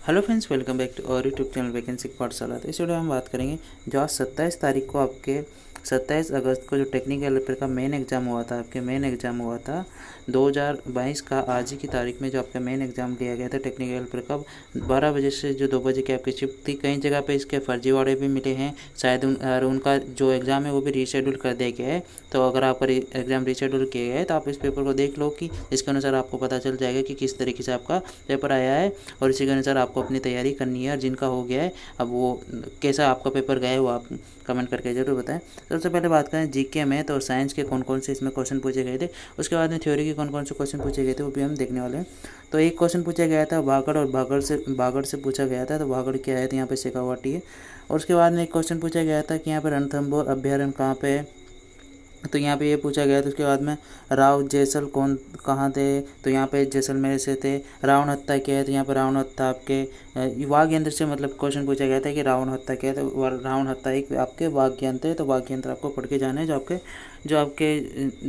Hello friends, welcome back to our YouTube channel vacancy Pathshala. तो इस video में हम बात करेंगे जो आज 27 तारीख को आपके 27 अगस्त को जो टेक्निकल पेपर का मेन एग्ज़ाम हुआ था, आपके मेन एग्ज़ाम हुआ था 2022 का। आज ही की तारीख में जो आपका मेन एग्ज़ाम लिया गया था टेक्निकल पेपर का 12 बजे से जो 2 बजे की आपकी शिफ्ट थी। कई जगह पे इसके फर्जीवाड़े भी मिले हैं शायद और उनका जो एग्ज़ाम है वो भी रीशेड्यूल कर दिया गया है। तो अगर आपका एग्ज़ाम रीशेड्यूल किया गया है तो आप इस पेपर को देख लो कि इसके अनुसार आपको पता चल जाएगा कि किस तरीके से आपका पेपर आया है और इसी के अनुसार आपको अपनी तैयारी करनी है। और जिनका हो गया है अब वो कैसा आपका पेपर गया है वो आप कमेंट करके ज़रूर बताएं। सबसे पहले बात करें जीके मैथ और साइंस के कौन कौन से इसमें क्वेश्चन पूछे गए थे, उसके बाद में थ्योरी के कौन कौन से क्वेश्चन पूछे गए थे वो भी हम देखने वाले हैं। तो एक क्वेश्चन पूछा गया था भागड़ और भागड़ से पूछा गया था। तो भागड़ क्या है, तो यहाँ पे शेखावाटी है। और उसके बाद में एक क्वेश्चन पूछा गया था कि यहाँ पर रणथंभौर अभ्यारण्य कहाँ पे है, तो यहाँ पे ये पूछा गया था। उसके बाद में राव जैसल कौन कहाँ थे, तो यहाँ पे जैसलमेर से थे। रावण हत्या क्या है, तो यहाँ पे रावण हत्या आपके वाघ यंत्र से मतलब क्वेश्चन पूछा गया था कि रावण हत्या क्या है, तो रावण हत्या एक आपके वाघ यंत्र है। तो वाघ यंत्र आपको पढ़ के जाना है जो आपके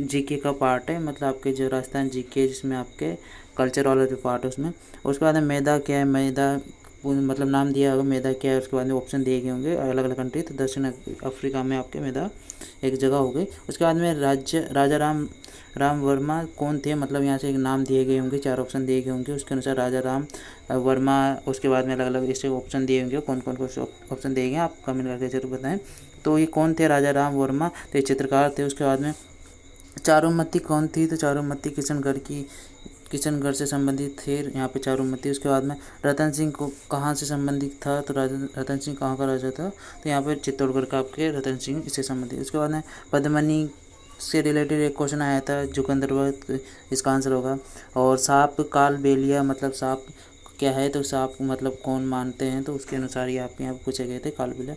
जीके का पार्ट है, मतलब आपके जो राजस्थान जीके जिसमें आपके कल्चर वाला जो पार्ट है उसमें। उसके बाद में मैदा क्या है, मैदा मतलब नाम दिया होगा मैदा क्या है। उसके बाद में ऑप्शन दिए गए होंगे अलग अलग कंट्री। तो दक्षिण अफ्रीका में आपके मैदा एक जगह हो गई। उसके बाद में राजा राम वर्मा कौन थे, मतलब यहाँ से एक नाम दिए गए होंगे, 4 ऑप्शन दिए गए होंगे उसके अनुसार राजा राम वर्मा। उसके बाद में अलग अलग ऐसे ऑप्शन दिए होंगे, कौन कौन ऑप्शन दिए गए आप कमेंट करके जरूर बताएं। तो ये कौन थे राजा राम वर्मा, तो ये चित्रकार थे। उसके बाद में चारुमती कौन थी, तो चारुमती किशनगढ़ से संबंधित थे यहाँ पे चारुमती। उसके बाद में रतन सिंह को कहाँ से संबंधित था, तो रतन सिंह कहाँ का राजा था, तो यहाँ पे चित्तौड़गढ़ का आपके रतन सिंह इससे संबंधित। उसके बाद में पद्मनी से रिलेटेड एक क्वेश्चन आया था जुगंदर वक्त, इसका आंसर होगा। और सांप काल बेलिया मतलब सांप क्या है, तो सांप मतलब कौन मानते हैं, तो उसके अनुसार ये आपके यहाँ पूछे गए थे काल बेलिया।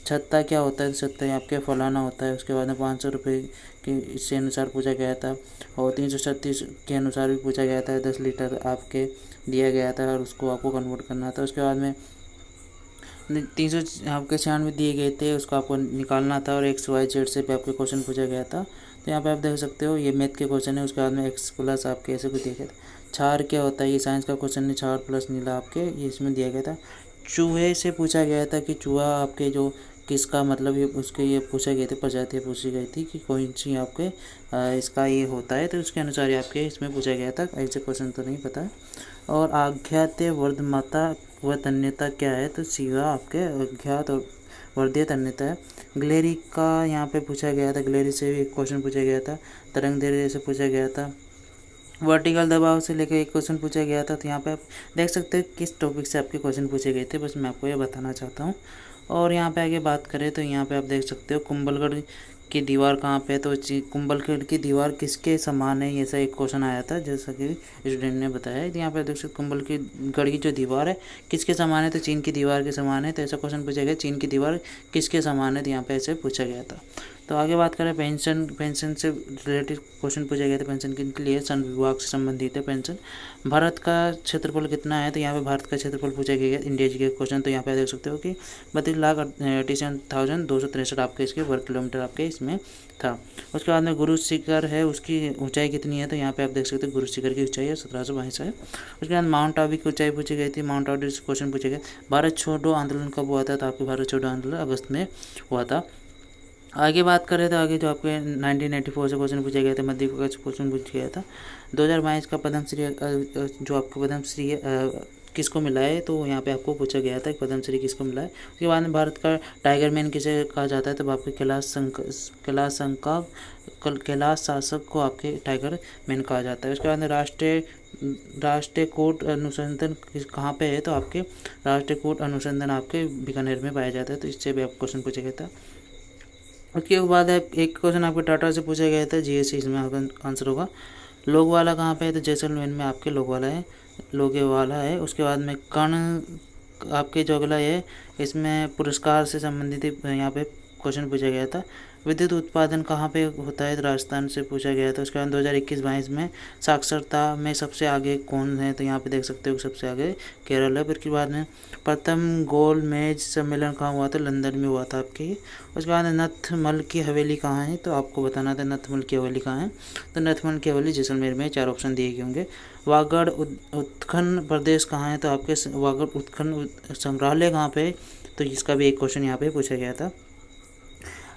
छत्ता क्या होता है, छत्ता आपके फलाना होता है। उसके बाद में 500 रुपये के इससे अनुसार पूछा गया था। और 336 के अनुसार भी पूछा गया था, 10 लीटर आपके दिया गया था और उसको आपको कन्वर्ट करना था। उसके बाद में 300 आपके 96 दिए गए थे, उसको आपको निकालना था। और XYZ से भी आपके क्वेश्चन पूछा गया था। तो यहाँ पे आप देख सकते हो ये मैथ के क्वेश्चन है। उसके बाद में x प्लस आपके ऐसे कुछ दिया गया था। क्षार क्या होता है, ये साइंस का क्वेश्चन है। क्षार प्लस नीला आपके ये इसमें दिया गया था। चूहे से पूछा गया था कि चूहा आपके जो किसका मतलब ये उसके ये पूछा गए थे, प्रजातियाँ पूछी गई थी कि कौन सी आपके इसका ये होता है, तो उसके अनुसार आपके इसमें पूछा गया था। ऐसे क्वेश्चन तो नहीं पता है। और आज्ञाते वर्धमाता व तन्यता क्या है, तो सीधा आपके अज्ञात और वर्धीय तन्यता है। ग्लेरी का यहाँ पे पूछा गया था, ग्लेरी से भी एक क्वेश्चन पूछा गया था। तरंग दैर्ध्य से पूछा गया था। वर्टिकल दबाव से लेकर एक क्वेश्चन पूछा गया था। तो यहाँ पे आप देख सकते हो किस टॉपिक से आपके क्वेश्चन पूछे गए थे, बस मैं आपको ये बताना चाहता हूँ। और यहाँ पे आगे बात करें तो यहाँ पे आप देख सकते हो कुंभलगढ़ की दीवार कहाँ पे है, तो कुंभलगढ़ की दीवार किसके समान है, ऐसा एक क्वेश्चन आया था जैसा कि स्टूडेंट ने बताया। तो यहाँ पे देख सकते कुंभलगढ़ की जो दीवार है किसके समान है, तो चीन की दीवार के समान है। तो ऐसा क्वेश्चन पूछा गया चीन की दीवार किसके समान है, तो यहाँ पे ऐसे पूछा गया था। तो आगे बात करें पेंशन से रिलेटेड क्वेश्चन पूछे गए थे। पेंशन के लिए सन विभाग से संबंधित है पेंशन। भारत का क्षेत्रफल कितना है, तो यहाँ पे भारत का क्षेत्रफल पूछा गया इंडिया जी के क्वेश्चन। तो यहाँ पे देख सकते हो कि 32,87,263 आपके इसके वर्ग किलोमीटर आपके इसमें था। उसके बाद में गुरु शिखर है, उसकी ऊंचाई कितनी है, तो यहाँ पे आप देख सकते हो गुरु शिखर की ऊंचाई है 1722 है। उसके बाद माउंट आबू की ऊंचाई पूछी गई थी। माउंट आबू से क्वेश्चन पूछे गए भारत छोड़ो आंदोलन कब हुआ था, तो आपके भारत छोड़ो आंदोलन अगस्त में हुआ था। आगे बात करें तो आगे जो आपके 1984 से क्वेश्चन पूछा गया था, मध्य प्रदेश से क्वेश्चन पूछा गया था। 2022 का पद्मश्री जो आपको पद्मश्री किसको मिला है, तो यहाँ पे आपको पूछा गया था कि पद्मश्री किसको मिला है। उसके बाद में भारत का टाइगर मैन किसे कहा जाता है, तो आपके कैलाश शासक को आपके टाइगर मैन कहा जाता है। उसके बाद में राष्ट्रीय कोट अनुसंधान कहाँ पे है, तो आपके राष्ट्रीय कोट अनुसंधान आपके बीकानेर में पाया जाता है। तो इससे भी आपको क्वेश्चन पूछा गया था। उसके बाद एक क्वेश्चन आपके टाटा से पूछा गया था जीएससी, इसमें आपका आंसर होगा। लोगवाला कहाँ पे है, तो जैसलमेर में आपके लोगेवाला है। उसके बाद में कर्ण आपके जो अगला है इसमें पुरस्कार से संबंधित यहाँ पे क्वेश्चन पूछा गया था। विद्युत उत्पादन कहाँ पे होता है, राजस्थान से पूछा गया था। उसके बाद 2021-22 में साक्षरता में सबसे आगे कौन है, तो यहाँ पे देख सकते हो सबसे आगे केरल है। फिर के बाद में प्रथम गोल मेज सम्मेलन कहाँ हुआ था, लंदन में हुआ था आपके। उसके बाद नथमल की हवेली कहाँ है, तो आपको बताना था नथमल की हवेली कहाँ है, तो नथमल की हवेली जैसलमेर में। 4 ऑप्शन दिए गए होंगे। वागड़ उत्खनन प्रदेश कहाँ है, तो आपके वागड़ उत्खनन संग्रहालय कहाँ पे, तो इसका भी एक क्वेश्चन यहाँ पे पूछा गया था।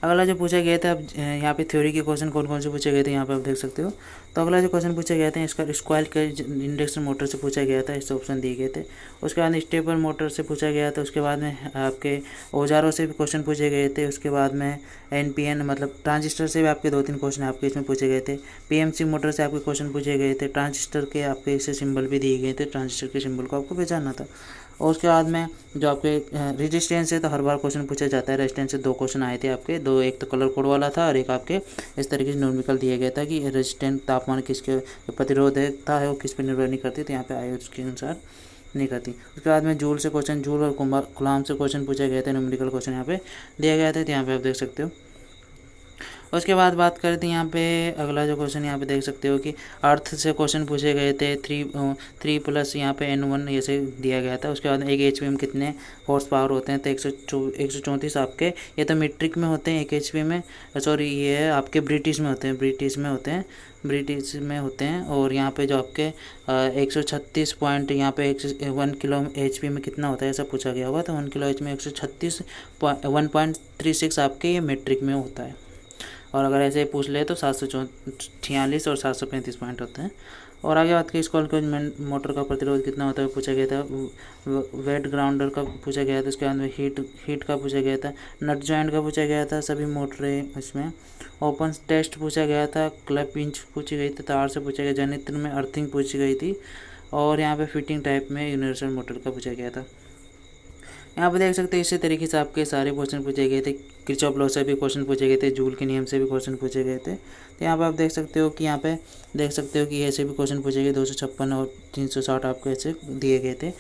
अगला जो पूछा गया था, अब यहाँ पे थ्योरी के क्वेश्चन कौन कौन से पूछे गए थे यहाँ पे आप देख सकते हो। तो अगला जो क्वेश्चन पूछा गया था इसका स्क्वायर के इंडक्शन मोटर से पूछा गया था, इससे ऑप्शन दिए गए थे। उसके बाद स्टेपर मोटर से पूछा गया था। उसके बाद में आपके औजारों से भी क्वेश्चन पूछे गए थे। उसके बाद में NPN मतलब ट्रांजिस्टर से भी आपके 2-3 क्वेश्चन आपके इसमें पूछे गए थे। PMC मोटर से आपके क्वेश्चन पूछे गए थे। ट्रांजिस्टर के आपके इसे सिंबल भी दिए गए थे, ट्रांजिस्टर के सिंबल को आपको पहचानना था। और उसके बाद में जो आपके रेजिस्टेंस है, तो हर बार क्वेश्चन पूछा जाता है। रेजिस्टेंस से 2 क्वेश्चन आए थे आपके, दो, एक तो कलर कोड वाला था और एक आपके इस तरीके से न्यूमेरिकल दिया गया था कि रेजिस्टेंस तापमान किसके प्रतिरोधकता है वो किस पर निर्भर नहीं करती, तो यहाँ पे आए उसके अनुसार नहीं करती। उसके बाद में जूल से क्वेश्चन, जूल और कूलाम से क्वेश्चन पूछा गया था, न्यूमेरिकल क्वेश्चन यहाँ पे दिया गया था, तो यहाँ पे आप देख सकते हो। उसके बाद बात करते हैं यहाँ पे अगला जो क्वेश्चन यहाँ पे देख सकते हो कि अर्थ से क्वेश्चन पूछे गए थे। 3 प्लस यहाँ पे N1 ये से दिया गया था। उसके बाद एक HP में कितने हॉर्स पावर होते हैं, तो 134 आपके, ये तो मीट्रिक में होते हैं। 1 HP में, सॉरी ये है आपके ब्रिटिश में होते हैं, ब्रिटिश में होते हैं। और यहाँ पे जो आपके 136 पॉइंट यहाँ पे 1 किलो HP में कितना होता है ऐसा पूछा गया होगा, तो 1 किलो HP में 136 आपके ये मीट्रिक में होता है। और अगर ऐसे पूछ ले तो 746 और 735 पॉइंट होते हैं। और आगे बात की स्क्वायर केज मोटर का प्रतिरोध कितना होता है पूछा गया था। वेट ग्राउंडर का पूछा गया था। उसके बाद में हीट का पूछा गया था। नट जॉइंट का पूछा गया था, सभी मोटरें इसमें। ओपन टेस्ट पूछा गया था। क्लब पिंच पूछी गई थी। तार से पूछा गया। जनित्र में अर्थिंग पूछी गई थी। और यहाँ पे फिटिंग टाइप में यूनिवर्सल मोटर का पूछा गया था। यहाँ पे देख सकते हैं इसी तरीके से आपके सारे क्वेश्चन पूछे गए थे। किरचॉफ लॉ से भी क्वेश्चन पूछे गए थे। जूल के नियम से भी क्वेश्चन पूछे गए थे। तो यहाँ पे आप देख सकते हो कि ऐसे भी क्वेश्चन पूछे गए। 256 और 360 आपको ऐसे दिए गए थे।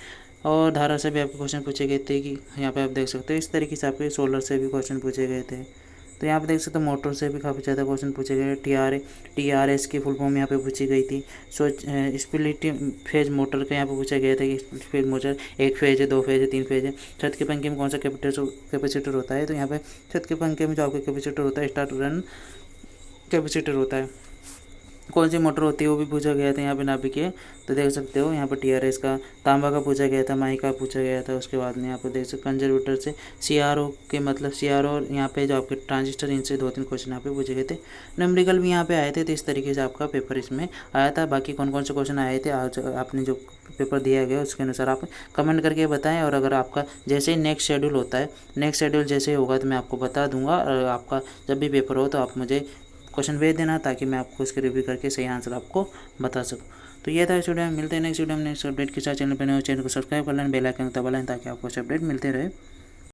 और धारा से भी आपके क्वेश्चन पूछे गए थे कि यहाँ पे आप देख सकते हो इस तरीके से आपके सोलर से भी क्वेश्चन पूछे गए थे। तो यहाँ पे देख सकते हो मोटर से भी काफ़ी ज़्यादा क्वेश्चन पूछे गए। TRS की फुल फॉर्म यहाँ पे पूछी गई थी। स्प्लिट फेज मोटर का यहाँ पे पूछा गया था कि स्प्लिट फेज मोटर 1 फेज है, 2 फेज है, 3 फेज है। छत के पंखे में कौन सा कैपेसिटर होता है, तो यहाँ पे छत के पंखे में जो आपका कैपेसिटर होता है स्टार्ट रन कैपेसिटर होता है। कौन सी मोटर होती है वो भी पूछा गया था यहाँ पे नाभिकीय। तो देख सकते हो यहाँ पर TRS का, तांबा का पूछा गया था, माई का पूछा गया था। उसके बाद में यहाँ पर देख सकते कंजर्वेटर से CRO के मतलब CRO यहाँ पे जो आपके ट्रांजिस्टर, इनसे 2-3 क्वेश्चन यहाँ पे पूछे गए थे। न्यूमेरिकल भी यहाँ पे आए थे। तो इस तरीके से आपका पेपर इसमें आया था। बाकी कौन कौन से क्वेश्चन आए थे आज आपने जो पेपर दिया गया उसके अनुसार आप कमेंट करके बताएं। और अगर आपका जैसे ही नेक्स्ट शेड्यूल होता है, नेक्स्ट शेड्यूल जैसे होगा तो मैं आपको बता दूंगा। और आपका जब भी पेपर हो तो आप मुझे क्वेश्चन भेज देना ताकि मैं आपको उसके रिव्यू करके सही आंसर आपको बता सकूं। तो ये था इस वीडियो में। मिलते हैं नेक्स्ट वीडियो में नेक्स्ट अपडेट के साथ। चैनल पर नए हो चैनल को सब्सक्राइब कर लें, बेल आइकन दबा लें ताकि आपको अपडेट मिलते रहे।